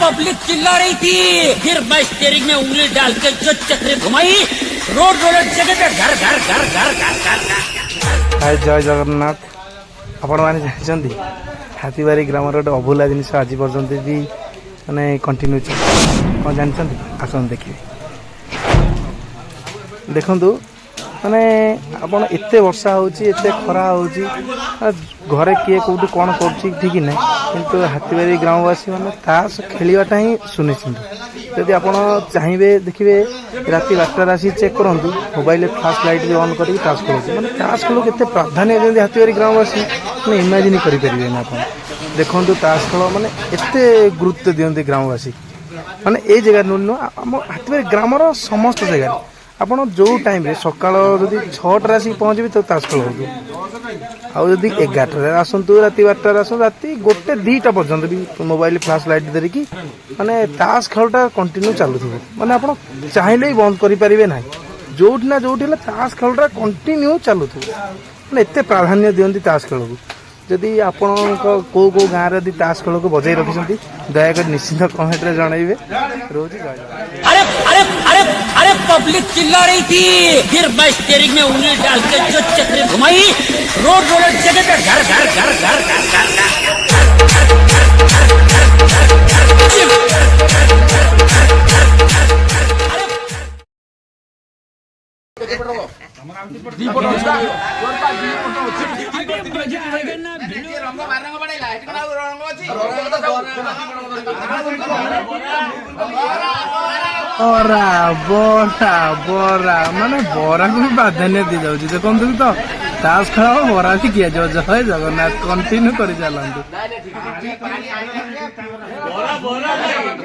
Public चिल्ला रही थी, फिर मैं स्टीयरिंग में उंगली डाल के जो चक्री घुमाई, रोड रोलर जगह पे घर घर घर घर घर घर। हाय जय जगन्नाथ। आपण मैंने जानते हाथीबारी ग्राम गोटे अभूला जिन आज पर्यंत भी माने कंटिन्यू कौन जानते आसन देखिए देखु माने आपन एते वर्षा होची एते खरा होची घरे किए कोठी कौन करची ठीक ना किंतु हाथीबारी ग्रामवासी माने तास खेलवाटा ही सुनिश्चित। जदि आपन चाहिए देखिए राति 12 आसी चेक करूँ मोबाइल फ्लाश लाइट भी ऑन करके तास खेल माने तास खेल के प्राधान्य देते हाथीबारी ग्रामवासी मैंने इमेजिन करें आप देखो तास खेल माने एते गुरुत्व दिखते ग्रामवासी माने ये जगह नुह आम हाथीबारी ग्रामर समस्त जगह आपड़ जो टाइम सकाल जदि 6टा आसिक पहुँचे तो तास खेल होगी 11टार आसतु राति 12टार आस राति 1-2टा पर्यंत भी मोबाइल फ्लाश लाइट धरिकी माने तास खेलटा कंटिन्यू चलू माने आप चाहिए ही बंद करें ना जोटी ना जोटी तास खेलटा कंटिन्यू चलू माने एत प्राधान्य दिखती तास खेल को। जदि आपण कौ गाँव में तास खेल को बजाई रखी दयाकोरी निश्चित कमेंट रे जनइबे। रोज अरे अरे अरे अरे पब्लिक चिल्ला रही थी, फिर मैं स्टीयरिंग में उंगली डाल के जो चक्री घुमाई, रोड रोलर जगह पे घर घर घर घर घर बरा बरा बरा माने बरा को भी प्राधान्य दी जाऊँ देखो तो तास खेल बरा भी किया जाओ। जय जगन्नाथ कंटिन्यू कर चलते।